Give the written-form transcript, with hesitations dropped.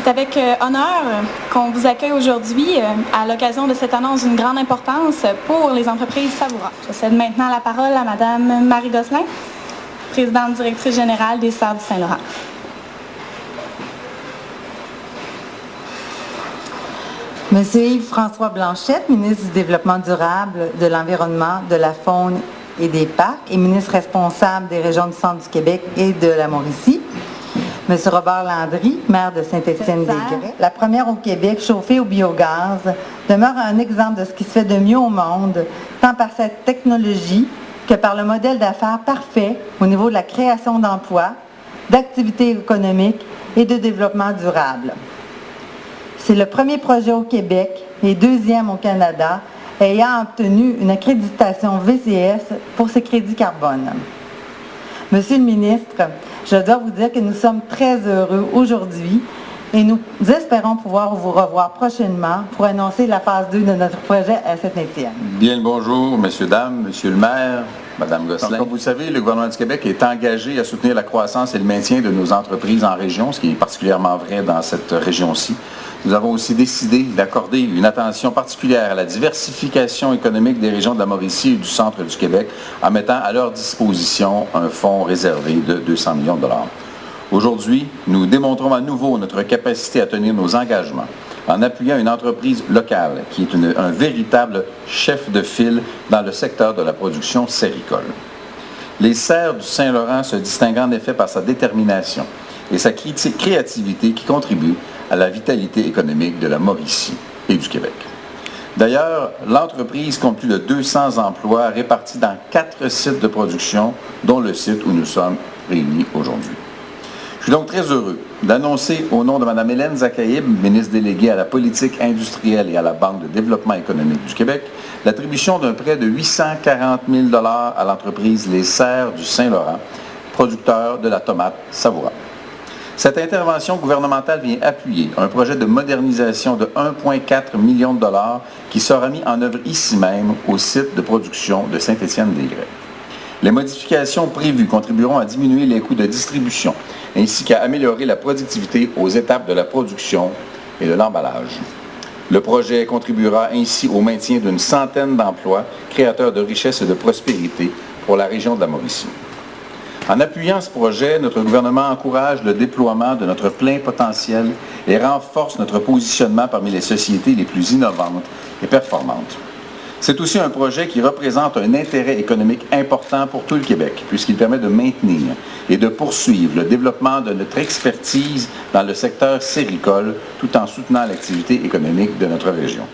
C'est avec honneur qu'on vous accueille aujourd'hui à l'occasion de cette annonce d'une grande importance pour les entreprises Savoura. Je cède maintenant la parole à Mme Marie Gosselin, présidente directrice générale des Serres du Saint-Laurent. Monsieur Yves-François Blanchette, ministre du Développement durable, de l'Environnement, de la Faune et des Parcs et ministre responsable des régions du Centre du Québec et de la Mauricie. Monsieur Robert Landry, maire de Saint-Étienne-des-Grès. La première au Québec chauffée au biogaz demeure un exemple de ce qui se fait de mieux au monde, tant par cette technologie que par le modèle d'affaires parfait au niveau de la création d'emplois, d'activités économiques et de développement durable. C'est le premier projet au Québec et deuxième au Canada ayant obtenu une accréditation VCS pour ses crédits carbone. Monsieur le ministre, je dois vous dire que nous sommes très heureux aujourd'hui et nous espérons pouvoir vous revoir prochainement pour annoncer la phase 2 de notre projet à Saint-Étienne. Bien le bonjour, messieurs, dames, monsieur le maire, madame Gosselin. Donc, comme vous le savez, le gouvernement du Québec est engagé à soutenir la croissance et le maintien de nos entreprises en région, ce qui est particulièrement vrai dans cette région-ci. Nous avons aussi décidé d'accorder une attention particulière à la diversification économique des régions de la Mauricie et du centre du Québec en mettant à leur disposition un fonds réservé de 200 millions de dollars. Aujourd'hui, nous démontrons à nouveau notre capacité à tenir nos engagements en appuyant une entreprise locale qui est un véritable chef de file dans le secteur de la production séricole. Les Serres du Saint-Laurent se distinguent en effet par sa détermination et sa créativité qui contribuent à la vitalité économique de la Mauricie et du Québec. D'ailleurs, l'entreprise compte plus de 200 emplois répartis dans 4 sites de production, dont le site où nous sommes réunis aujourd'hui. Je suis donc très heureux d'annoncer au nom de Mme Hélène Zakaïb, ministre déléguée à la politique industrielle et à la Banque de développement économique du Québec, l'attribution d'un prêt de 840 000 $ à l'entreprise Les Serres du Saint-Laurent, producteur de la tomate Savoura. Cette intervention gouvernementale vient appuyer un projet de modernisation de 1,4 million de dollars qui sera mis en œuvre ici même au site de production de Saint-Étienne-des-Grès. Les modifications prévues contribueront à diminuer les coûts de distribution ainsi qu'à améliorer la productivité aux étapes de la production et de l'emballage. Le projet contribuera ainsi au maintien d'une centaine d'emplois créateurs de richesse et de prospérité pour la région de la Mauricie. En appuyant ce projet, notre gouvernement encourage le déploiement de notre plein potentiel et renforce notre positionnement parmi les sociétés les plus innovantes et performantes. C'est aussi un projet qui représente un intérêt économique important pour tout le Québec, puisqu'il permet de maintenir et de poursuivre le développement de notre expertise dans le secteur séricole, tout en soutenant l'activité économique de notre région.